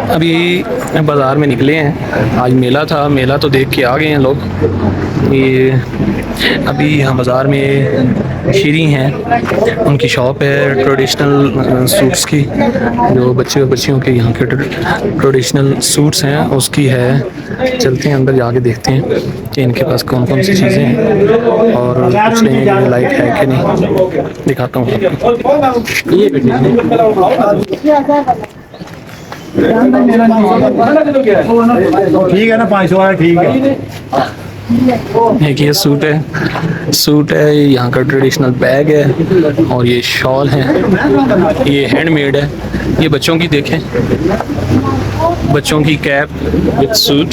अभी बाज़ार में निकले हैं, आज मेला था, मेला तो देख के आ गए हैं लोग। ये अभी यहाँ बाज़ार में शीरी हैं, उनकी शॉप है ट्रेडिशनल सूट्स की, जो बच्चे और बच्चियों के यहाँ के ट्रेडिशनल सूट्स हैं उसकी है। चलते हैं अंदर जाके देखते हैं कि इनके पास कौन कौन सी चीज़ें हैं और कुछ लेने लायक है कि नहीं। दिखाता हूँ आपको। ये ठीक है ना, 500 वाला ठीक है। एक ये सूट है, यहाँ का ट्रेडिशनल बैग है और ये शॉल है, ये हैंडमेड है। ये बच्चों की देखें, बच्चों की कैप विद सूट।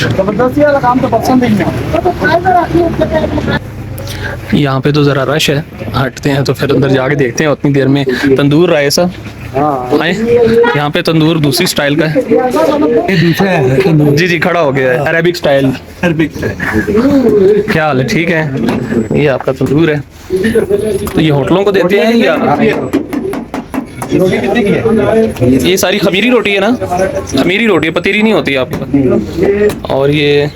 यहाँ पे तो ज़रा रश है, हटते हैं तो फिर अंदर जाके देखते हैं। उतनी देर में तंदूर रायसा आए, यहाँ पे तंदूर दूसरी स्टाइल का है। ये दूसरा है। जी जी, खड़ा हो गया है, अरेबिक स्टाइल। क्या हाल है? ठीक है। ये आपका तंदूर है, तो ये होटलों को देते हैं या रोटी कितने की है? ये सारी खमीरी रोटी है ना? खमीरी रोटी है, पतीरी नहीं होती आपका। और ये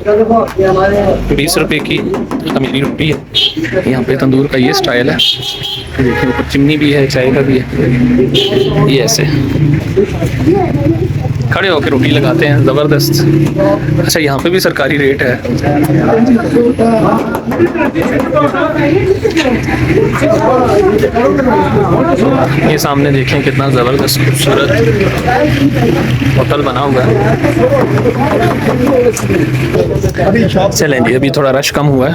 20 रुपए की खमीरी रोटी है। यहाँ पे तंदूर का ये स्टाइल है, देखिए ऊपर चिमनी भी है, चाय का भी है। ये ऐसे खड़े होकर रोटी लगाते हैं, ज़बरदस्त। अच्छा, यहाँ पे भी सरकारी रेट है। ये सामने देखें कितना ज़बरदस्त खूबसूरत होटल बना हुआ है। चलें जी, अभी थोड़ा रश कम हुआ है।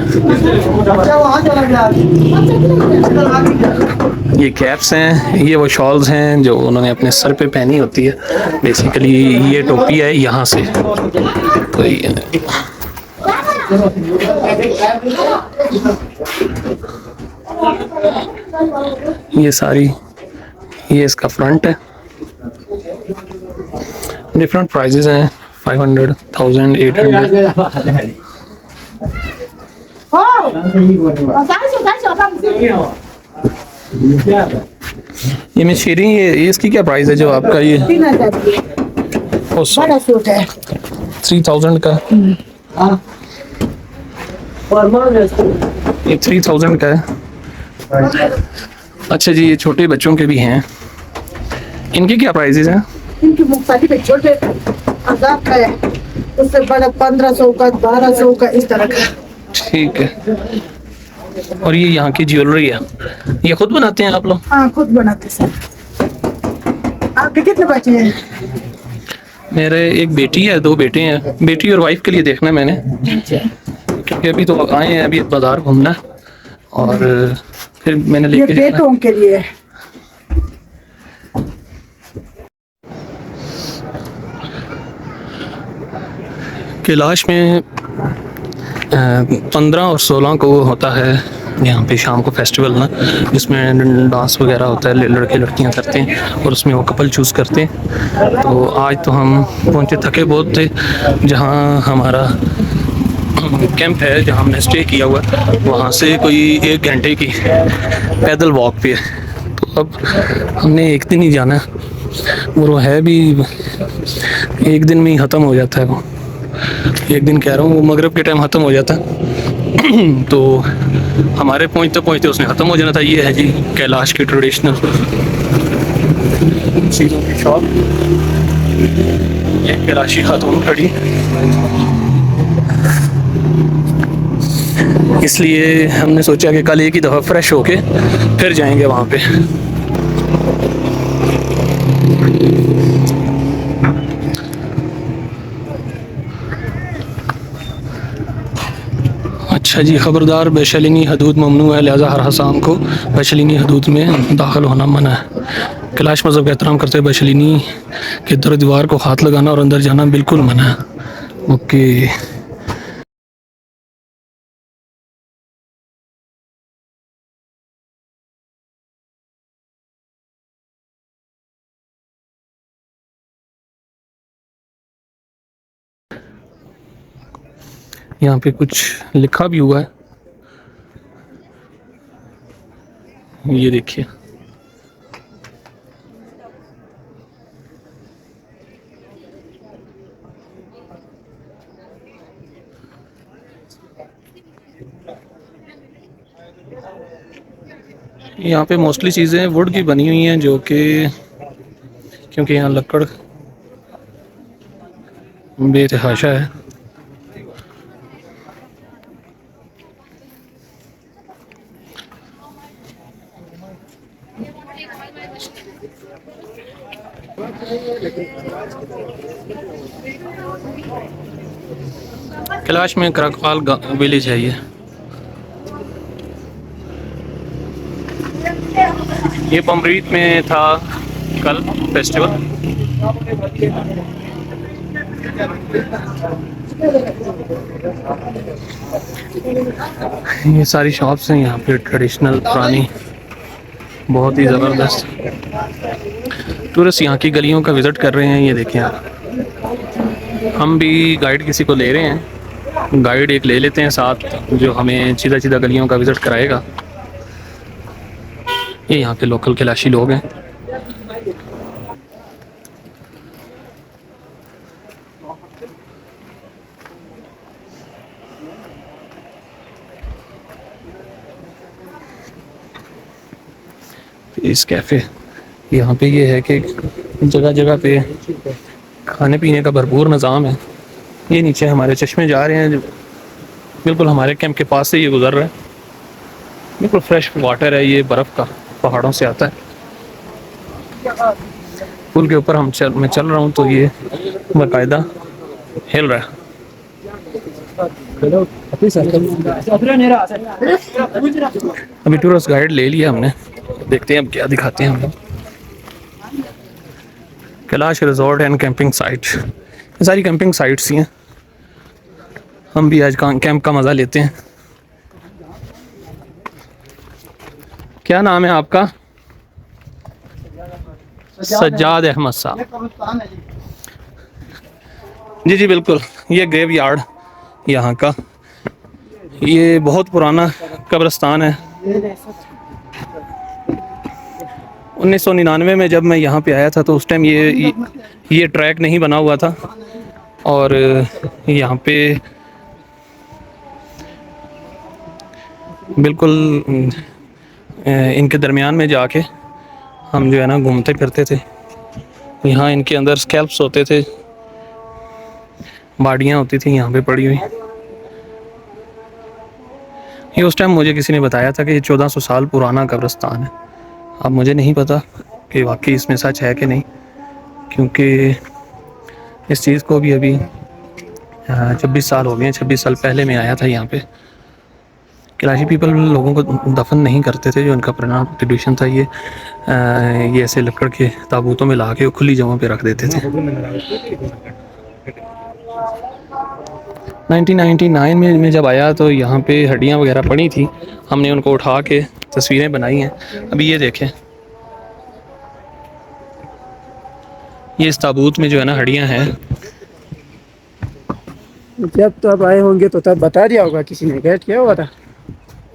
ये कैप्स हैं, ये वो शॉल्स हैं जो उन्होंने अपने सर पे पहनी होती है। बेसिकली ये टोपी है यहाँ से, तो ये सारी, ये इसका फ्रंट है। डिफरेंट प्राइजेस हैं, 500, 1000, 800। ये मिशीरी, ये इसकी क्या प्राइस है जो आपका ये? 3000 का। ये 3000 का है। अच्छा जी, ये छोटे बच्चों के भी हैं, इनके क्या प्राइसेस हैं? इनकी मुख्तलिफ है, छोटे 1000 का है, उससे बड़ा 1500 का, 1200 का, इस तरह का। ठीक है। और ये यहाँ की ज्वेलरी है, ये खुद बनाते हैं आप लोग? हाँ, खुद बनाते सर। आपके कितने बच्चे हैं? मेरे एक बेटी है, 2 बेटे हैं। बेटी और वाइफ के लिए देखना है मैंने, क्योंकि अभी तो आए हैं, अभी बाजार घूमना है और फिर मैंने ये लेके बेटों के लिए। कैलाश में 15 और 16 को होता है यहाँ पे शाम को फेस्टिवल ना, जिसमें डांस वगैरह होता है, लड़के लड़कियाँ करते हैं और उसमें वो कपल चूज़ करते हैं। तो आज तो हम पहुँचे, थके बहुत थे। जहाँ हमारा कैंप है, जहाँ हमने स्टे किया हुआ, वहाँ से कोई 1 घंटे की पैदल वॉक पे है। तो अब हमने एक दिन ही जाना है, और वो है भी एक दिन में ही ख़त्म हो जाता है। वो एक दिन कह रहा हूँ, वो मगरिब के टाइम ख़त्म हो जाता है। तो हमारे पहुँचते पहुँचते उसने ख़त्म हो जाना था। ये है जी कैलाश की ट्रेडिशनल चीज़ों की शॉप। ये कैलाशी खातून खड़ी, इसलिए हमने सोचा कि कल एक ही दफ़ा फ्रेश होके फिर जाएंगे वहाँ पे। अच्छा जी, ख़बरदार बेशलिनी हदूद ममनू है, लिहाजा हर हसान को बेशलिनी हदूद में दाखिल होना मना है। कैलाश मज़हब का एहतराम करते हुए बेशलिनी के दर दीवार को हाथ लगाना और अंदर जाना बिल्कुल मना है। ओके। यहाँ पे कुछ लिखा भी हुआ है, ये देखिए। यहाँ पे मोस्टली चीज़ें वुड की बनी हुई हैं, जो कि क्योंकि यहाँ लकड़ बेतहाशा है। कैलाश में करकपाल विलेज है ये पमरीत में था कल फेस्टिवल। ये सारी शॉप्स हैं यहाँ पे ट्रेडिशनल पुरानी, बहुत ही ज़बरदस्त। टूरिस्ट यहाँ की गलियों का विज़िट कर रहे हैं। ये देखें आप, हम भी गाइड किसी को ले रहे हैं, गाइड एक ले लेते हैं साथ जो हमें सीधा सीधा गलियों का विज़िट कराएगा। ये यहाँ के लोकल कैलाशी लोग हैं। इस कैफ़े यहाँ पे ये है कि जगह जगह पे खाने पीने का भरपूर निज़ाम है। ये नीचे हमारे चश्मे जा रहे हैं, जो बिल्कुल हमारे कैंप के पास से ये गुज़र रहा है। बिल्कुल फ्रेश वाटर है, ये बर्फ़ का पहाड़ों से आता है। पुल के ऊपर मैं चल रहा हूँ तो ये बाकायदा हिल रहा है। अभी टूरिस्ट गाइड ले लिया हमने, देखते हैं अब क्या दिखाते हैं हम। Kailash resort and camping site, ये सारी कैंपिंग साइट्स ही हैं। हम भी आज कैंप का मज़ा लेते हैं। क्या नाम है आपका? सज्जाद अहमद साहब। जी जी बिल्कुल, ये ग्रेव यार्ड यहाँ का, ये बहुत पुराना कब्रिस्तान है। 1999 में जब मैं यहाँ पे आया था तो उस टाइम ये ट्रैक नहीं बना हुआ था, और यहाँ पे बिल्कुल इनके दरमियान में जाके हम जो है ना घूमते फिरते थे। यहाँ इनके अंदर स्कैल्प्स होते थे, बाडियाँ होती थी यहाँ पे पड़ी हुई। ये उस टाइम मुझे किसी ने बताया था कि ये 1400 साल पुराना कब्रिस्तान है। अब मुझे नहीं पता कि वाकई इसमें सच है कि नहीं, क्योंकि इस चीज़ को भी अभी 26 साल हो गए हैं। 26 साल पहले मैं आया था यहाँ पे। कैलाशी पीपल लोगों को दफन नहीं करते थे, जो इनका पुराना ट्रेडिशन था। ये ऐसे लकड़ के ताबूतों में ला के खुली जगहों पे रख देते थे। 1999 में मैं जब आया तो यहाँ पे हड्डियाँ वगैरह पड़ी थी, हमने उनको उठा के तस्वीरें बनाई हैं। अभी ये देखें, ये इस ताबूत में जो है ना हड्डियाँ हैं। जब तो आप आए होंगे तो तब बता दिया होगा, किसी ने गाइड किया हुआ था।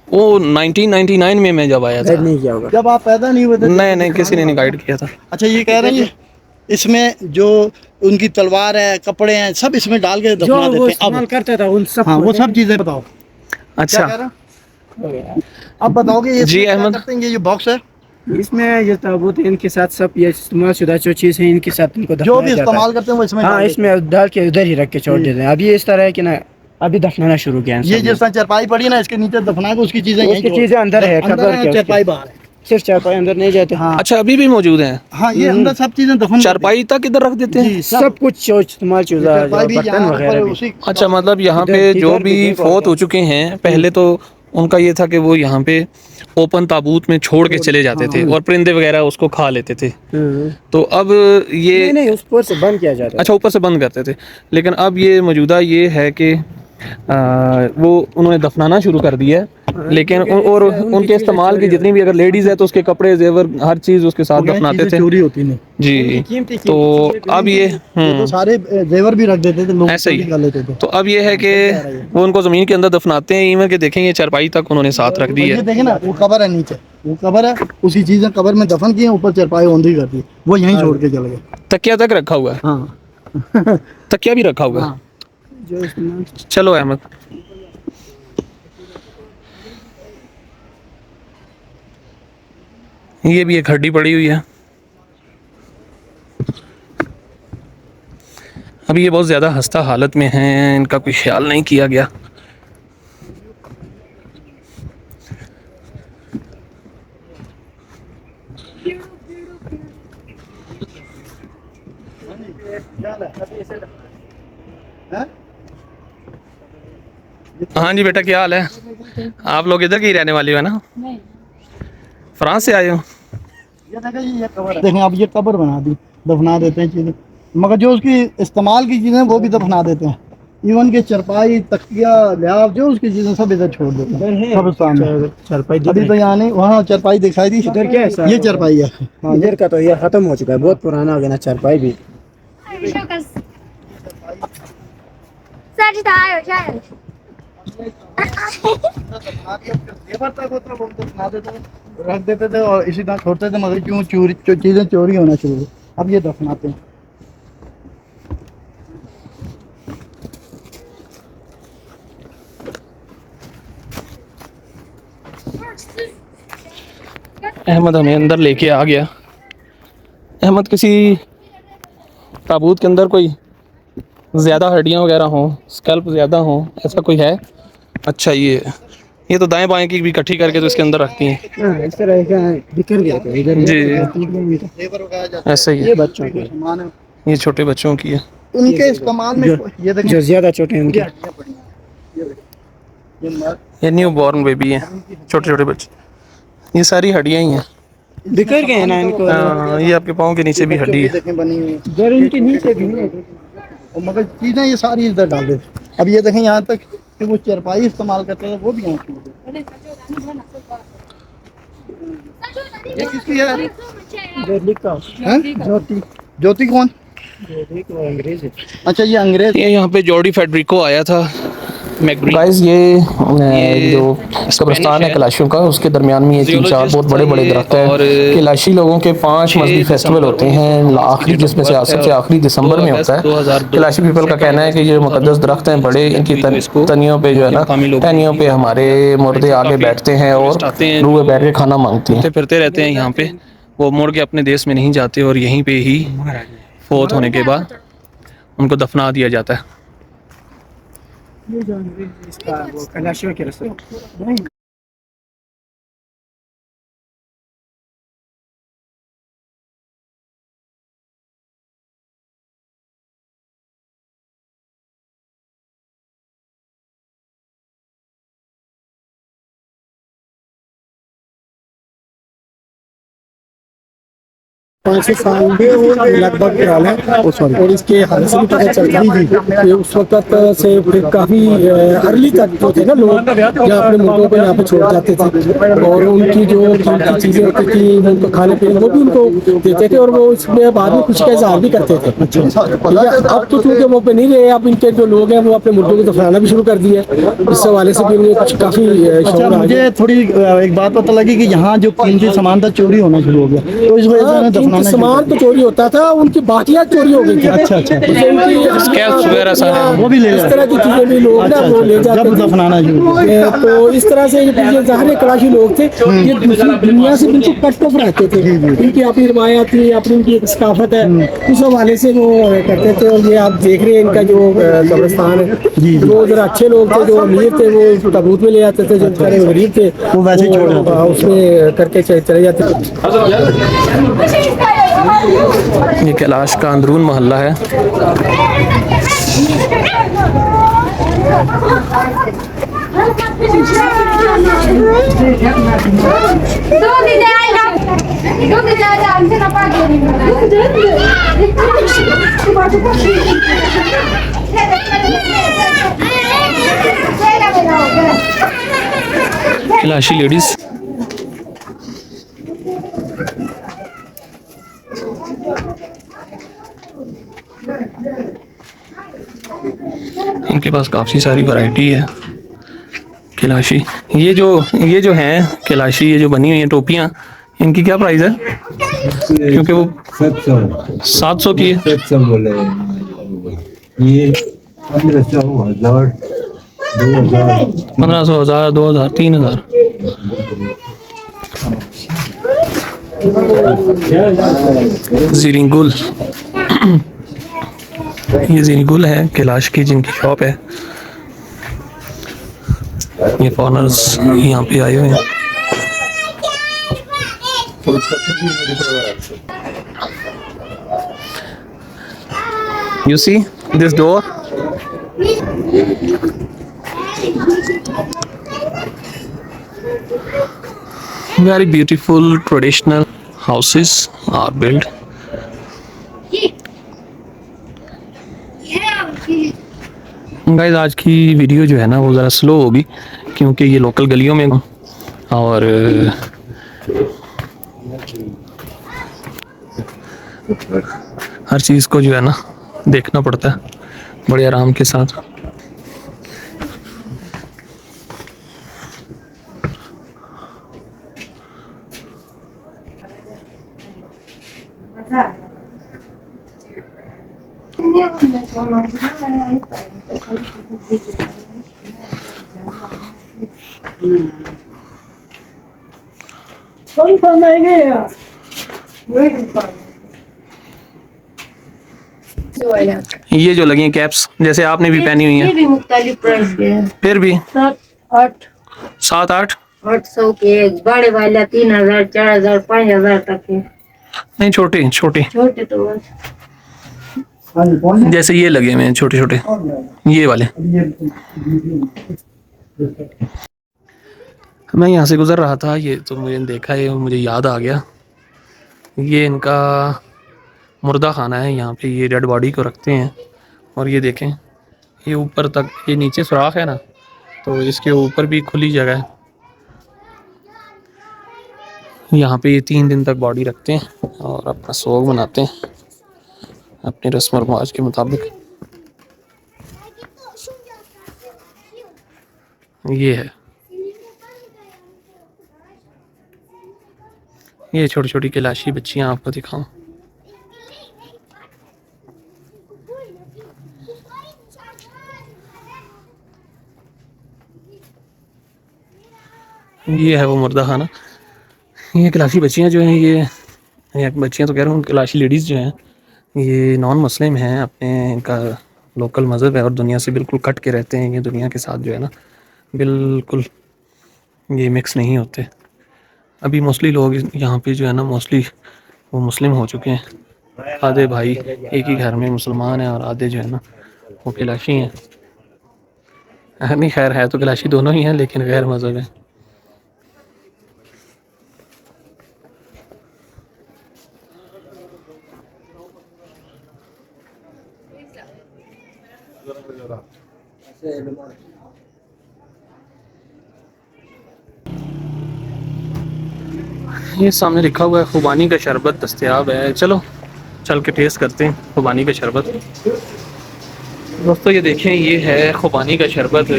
वो 1999 में मैं जब आया था। नहीं किया होगा, जब आप पैदा नहीं हुए थे? नहीं, किसी ने नहीं गाइड किया था। अच्छा, ये कह रहे हैं इसमें जो उनकी तलवार है, कपड़े हैं, सब इसमें डाल के दफना जो वो देते हैं। इस्तेमाल करता था उन सब, हाँ, वो सब चीजें बताओ। अच्छा, अब बताओगे ये जी अहमद। करते हैं, ये बॉक्स है, इसमें ये ताबूत है, इनके साथ सब ये इस्तेमाल शुदा जो चीज़ है इनके साथ इनको जो दफनाया भी जाता है। इस्तेमाल करते हैं वो इसमें हाँ, डाल देते इसमें डाल के उधर ही रख के छोड़ देते हैं। अभी इस तरह है कि ना, अभी दफनाना शुरू किया हैं। है ये सब जिस तरह चरपाई पड़ी है ना, इसके नीचे दफना के उसकी चीजें उसकी चीज़ें अंदर है, कब्र के, चरपाई बाहर है। सिर्फ चारपाई अंदर नहीं जाते। हाँ अच्छा, अभी भी मौजूद हैं? हाँ, ये अंदर सब चीजें दफन चारपाई तक इधर रख देते हैं? जी, सब कुछ जो इस्तेमाल शुदा चरपाई भी बर्तन यहाँ वगैरह पर भी। उसी अच्छा, मतलब यहाँ पे इधर जो भी भी देखो फौत आप। हो चुके हैं, पहले तो उनका ये था कि वो यहाँ पे ओपन ताबूत में छोड़ के चले जाते थे और परिंदे वगैरह उसको खा लेते थे। तो अब ये नहीं, उस पर से बंद किया जाता है। अच्छा, ऊपर से बंद करते थे। लेकिन अब ये मौजूदा ये है कि वो उन्होंने दफनाना शुरू कर दिया है। लेकिन और उनके इस्तेमाल की जितनी भी, अगर लेडीज़ है तो उसके कपड़े, जेवर, हर चीज़ उसके साथ दफनाते थे। चोरी होती नहीं। जी, तो अब ये तो सारे जेवर भी रख देते थे लोग, ऐसे ही। चोरी कर लेते थे। तो अब ये है कि वो उनको ज़मीन के अंदर दफनाते हैं। इवन के देखेंगे चारपाई तक उन्होंने साथ रख दी ये है। देखे ना, वो कबर है नीचे, वो कबर है, उसी चीजें कबर में दफन किए, ऊपर चरपाई औंधी कर दी, वो यहीं छोड़ के चले गए। तकिया तक रखा हुआ है। हाँ तकिया भी रखा हुआ है। जो इस्तेमाल चलो अहमद, ये भी एक हड्डी पड़ी हुई है। अभी ये बहुत ज़्यादा हस्ता हालत में हैं, इनका कोई ख्याल नहीं किया गया। हाँ जी बेटा, क्या हाल है? आप लोग इधर की ही रहने वाली हो ना? फ्रांस से आए हो? देखें अब ये कब्र बना दी, दफना देते हैं चीज़ें, मगर जो उसकी इस्तेमाल की चीज़ें वो भी दफना देते हैं। इवन के चरपाई, तकिया, लिहाफ, जो उसकी चीज़ें सब इधर छोड़ देते हैं कब्रिस्तान में। चारपाई अभी तो यहाँ नहीं, वहाँ चरपाई दिखाई दी। इधर क्या है? ये चरपाई है। हाँ, इधर का तो ये खत्म हो चुका है, बहुत पुराना हो गया ना चारपाई भी। रख देते थे और इसी तरह छोड़ते थे, मगर क्यों चीज़ें चोरी होना शुरू हुई, अब ये दफनाते हैं। अहमद हमें अंदर लेके आ गया। अहमद, किसी ताबूत के अंदर कोई ज़्यादा हड्डियाँ वगैरह हों, स्कल्प ज़्यादा हों, ऐसा कोई है? अच्छा, ये तो दाएं बाएं की भी इकट्ठी करके तो इसके अंदर रखती हैं। इस तरह का बिखर गया था इधर। जी, ऐसे ही ये बच्चों के, ये छोटे बच्चों की है। उनके इस्तेमाल में ये देखें, जो ज्यादा छोटे हैं उनके। ये न्यू बॉर्न बेबी है, छोटे छोटे बच्चे। ये सारी हड्डियाँ ही हैं। बिखर गए ना इनको। ये आपके पाँव के नीचे भी हड्डी है। देखें बनी हुई है। इधर इनके नीचे भी है। और मगर चीज़ें ये सारी इधर डाल देते। अब ये देखें यहाँ तक कि वो चरपाई इस्तेमाल करते थे, वो भी यहाँ छोड़ देते। ये किसकी है? इधर लिखा हैं? ज्योति। ज्योति कौन? अंग्रेज है। अच्छा, ये अंग्रेज। ये यहाँ पे जॉर्डी फेडरिको आया था। गाइस, ये जो कब्रिस्तान है कैलाशियों का, उसके दरमियान में ये 3-4 बहुत बड़े बड़े दरख्त है। कैलाशी लोगों के 5 मजहबी फेस्टिवल होते हैं, आखिरी जिसमें से सबसे आखिरी दिसंबर में होता है। कैलाशी पीपल का कहना है कि ये मुकद्दस दरख्त हैं बड़े, इनकी तनियों पे जो है ना, टहनियों पे हमारे मुर्दे आगे बैठते हैं और रूह बैठ के खाना मांगती हैं। फिरते रहते हैं यहाँ पे, वो मुड़ के अपने देश में नहीं जाते और यहीं पे ही फौत होने के बाद उनको दफना दिया जाता है। ये जो अंग्रेज इसका वो कैलाशियों के रसूल। पाँच छः साल लगभग पुराना है और इसके हाल से भी पता चलता है कि उस वक्त से फिर काफ़ी अर्ली तक जो थे ना लोग यहाँ अपने मुल्कों को यहाँ पे छोड़ जाते थे और उनकी जो कीमती चीज़ें होती थी उनको खाने पीने वो भी उनको देते थे और वो इसमें बाद में खुशी का इजहार भी करते थे। अब तो चूँकि वो पे नहीं रहे, अब इनके जो लोग हैं वो अपने मुल्कों को दफनाना भी शुरू कर दिया। इस हवाले से भी उन्हें कुछ काफ़ी। अच्छा, मुझे थोड़ी एक बात पता लगी कि यहाँ जो कीमती सामान था चोरी होना शुरू हो गया, तो इस वजह से सामान तो चोरी होता था, उनकी बाटियां चोरी हो गई थी। अच्छा, स्कैल्प्स वगैरह सारे वो भी ले इस तरह की चीजें भी लोग ना वो ले जाते थे। दफनाना शुरू। तो इस तरह से ये ज़ाहिर कलाशी लोग थे, ये दूसरी दुनिया से बिल्कुल कट ऑफ रहते थे। इनकी अपनी रवायत थी, अपनी इनकी एक सकाफत है, उस हवाले से वो करते थे। और ये आप देख रहे हैं इनका जो कब्रिस्तान है, वो जरा अच्छे लोग थे, जो अमीर थे वो ताबूत में ले जाते थे, जो बेचारे गरीब थे वो वैसे ही छोड़ देते थे। उसमें करके चले जाते थे। ये कैलाश का अंदरून मोहल्ला है। कैलाशी लेडीज इनके पास काफ़ी सारी वैरायटी है कैलाशी। ये जो हैं कैलाशी, ये जो बनी हुई हैं टोपियाँ, इनकी क्या प्राइस है? क्योंकि वो 700 की है। 700 बोले ये 1500, 1000, 2000, 1500, 1000, 2000, 3000। जीरिंगुल, ये जीरिंगुल है कैलाश की जिनकी शॉप है। ये फॉरनर्स यहाँ पे आए हुए हैं। You see this door? Very beautiful traditional houses are built. Guys आज की वीडियो जो है ना वो ज़रा स्लो होगी क्योंकि ये लोकल गलियों में और हर चीज़ को जो है ना देखना पड़ता है बड़े आराम के साथ। ये जो लगी हैं कैप्स जैसे आपने भी पहनी हुई ये हैं, भी मुख्तलिफ प्राइस के हैं। फिर भी 7-8 7-8 800 के, बड़े वाला 3000 4000 5000 तक है। नहीं छोटे छोटे छोटे तो बस जैसे ये लगे हुए हैं छोटे छोटे ये वाले। मैं यहाँ से गुजर रहा था ये तो मुझे देखा है मुझे याद आ गया ये इनका मुर्दा खाना है। यहाँ पे ये डेड बॉडी को रखते हैं और ये देखें ये ऊपर तक ये नीचे सुराख है ना तो इसके ऊपर भी खुली जगह है। यहाँ पे ये 3 दिन तक बॉडी रखते हैं और अपना सोग बनाते हैं अपने रस्म और रिवाज के मुताबिक। ये है ये छोटी छोटी कैलाशी बच्चियाँ आपको दिखाऊं। ये है वो मुर्दा खाना। ये कैलाशी बच्चियाँ जो हैं ये बच्चियाँ तो कह रहा हूँ कैलाशी लेडीज़ जो हैं ये नॉन मुस्लिम हैं अपने इनका लोकल मज़हब है और दुनिया से बिल्कुल कट के रहते हैं। ये दुनिया के साथ जो है ना बिल्कुल ये मिक्स नहीं होते। अभी मोस्टली लोग यहाँ पे जो है ना मोस्टली वो मुस्लिम हो चुके हैं। आधे भाई एक ही घर में मुसलमान हैं और आधे जो है ना वो कैलाशी हैं। नहीं खैर है तो कैलाशी दोनों ही हैं लेकिन गैर मज़हब है। ये सामने लिखा हुआ है खुबानी का शरबत दस्तयाब है। चलो चल के टेस्ट करते हैं खुबानी का शरबत। दोस्तों ये देखें ये है खुबानी का शरबत।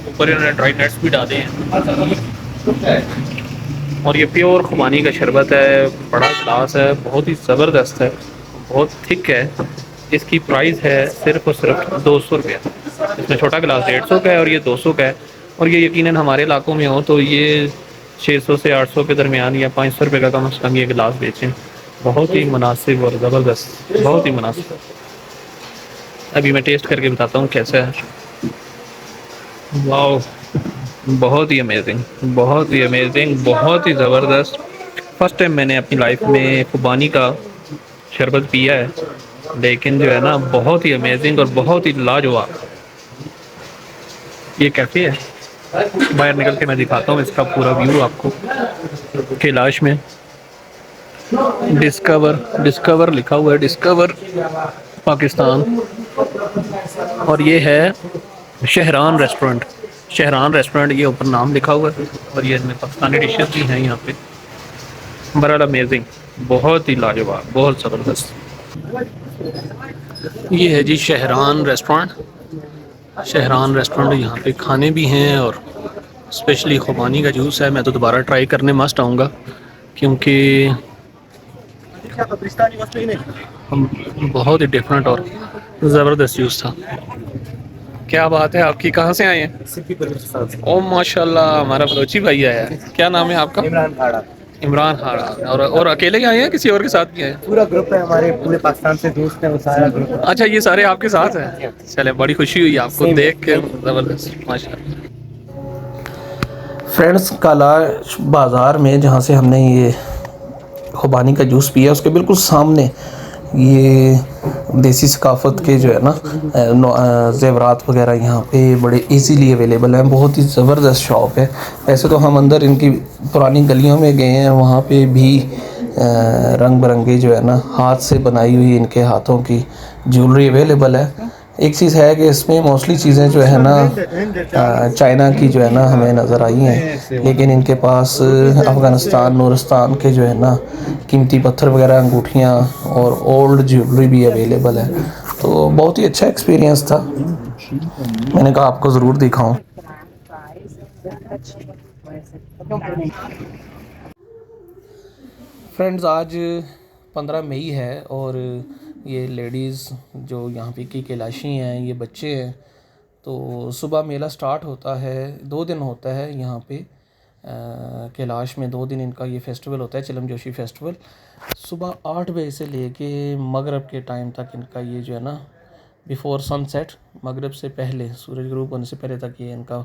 ऊपर इन्होंने ड्राई नट्स भी डाले हैं और ये प्योर खुबानी का शरबत है। बड़ा गिलास है बहुत ही ज़बरदस्त है बहुत थिक है। इसकी प्राइस है सिर्फ और सिर्फ 200 रुपया। इसमें छोटा गिलास 150 का है और ये 200 का है। और ये यकीनन हमारे इलाकों में हो तो ये 600 से 800 के दरमियान या 500 रुपये का कम से कम ये गिलास बेचें। बहुत ही मुनासिब और ज़बरदस्त बहुत ही मुनासिब। अभी मैं टेस्ट करके बताता हूँ कैसा है। वाओ बहुत ही अमेजिंग बहुत ही अमेजिंग बहुत ही ज़बरदस्त। फर्स्ट टाइम मैंने अपनी लाइफ में खुबानी का शरबत पिया है लेकिन जो है ना बहुत ही अमेजिंग और बहुत ही लाजवाब। ये कैफ़े है बाहर निकल के मैं दिखाता हूँ इसका पूरा व्यू आपको। कैलाश में डिस्कवर लिखा हुआ है डिस्कवर पाकिस्तान। और ये है शहरान रेस्टोरेंट ये ऊपर नाम लिखा हुआ है और ये इनमें पाकिस्तानी डिशेस भी हैं यहाँ पे। बड़ा अमेजिंग बहुत ही लाजवाब बहुत ज़बरदस्त। ये है जी शहरान रेस्टोरेंट यहाँ पे खाने भी हैं और स्पेशली खुबानी का जूस है। मैं तो दोबारा ट्राई करने मस्ट आऊँगा क्योंकि बहुत ही डिफरेंट और ज़बरदस्त जूस था। क्या बात है आपकी कहाँ से आए हैं? ओ माशाल्लाह हमारा बलोची भाई आया है। क्या नाम है आपका? इमरान खान और अकेले ही आए हैं किसी और के साथ भी आए हैं? पूरा ग्रुप है हमारे, पूरे पाकिस्तान से दोस्त है वो सारा ग्रुप। अच्छा ये सारे आपके साथ हैं, चले बड़ी खुशी हुई आपको देख के, ज़बरदस्त माशाल्लाह। फ्रेंड्स कैलाश बाज़ार में जहाँ से हमने ये खुबानी का जूस पिया उसके बिल्कुल सामने ये देसी सकाफ़त के जो है ना ज़ेवरात वगैरह यहाँ पे बड़े इजीली अवेलेबल हैं। बहुत ही ज़बरदस्त शॉप है। वैसे तो हम अंदर इनकी पुरानी गलियों में गए हैं, वहाँ पे भी रंग बिरंगे जो है ना हाथ से बनाई हुई इनके हाथों की ज्वेलरी अवेलेबल है। एक चीज़ है कि इसमें मोस्टली चीज़ें जो है ना चाइना की जो है ना हमें नज़र आई हैं, लेकिन इनके पास अफ़गानिस्तान नूरिस्तान के जो है ना कीमती पत्थर वगैरह, अंगूठियाँ और ओल्ड ज्वेलरी भी अवेलेबल है। तो बहुत ही अच्छा एक्सपीरियंस था, मैंने कहा आपको ज़रूर दिखाऊं। फ्रेंड्स आज 15 मई है और ये लेडीज़ जो यहाँ पे की कैलाशी हैं, ये बच्चे हैं। तो सुबह मेला स्टार्ट होता है, 2 दिन होता है यहाँ पे कैलाश में, 2 दिन इनका ये फेस्टिवल होता है, चिलम जोशी फेस्टिवल। सुबह 8 बजे से लेके मगरिब के टाइम तक इनका ये जो है ना बिफ़ोर सनसेट, मगरिब से पहले, सूरज ग्रुप होने से पहले तक ये इनका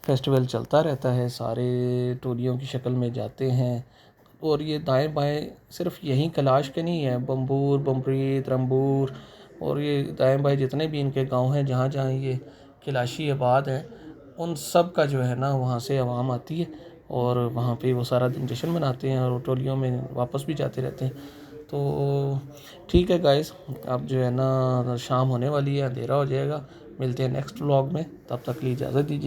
फेस्टिवल चलता रहता है। सारे टोलियों की शक्ल में जाते हैं और ये दाएं बाएं सिर्फ यहीं कैलाश के नहीं है, बम्बूर, बम्प्रीत, रंबूर और ये दाएं बाएं जितने भी इनके गांव हैं जहाँ जहाँ ये कैलाशी आबाद हैं, उन सब का जो है ना वहाँ से आवाम आती है और वहाँ पे वो सारा दिन जश्न मनाते हैं और टोलियों में वापस भी जाते रहते हैं। तो ठीक है गाइस, अब जो है ना शाम होने वाली है, अंधेरा हो जाएगा। मिलते हैं नेक्स्ट व्लॉग में, तब तक के लिए इजाज़त दीजिए।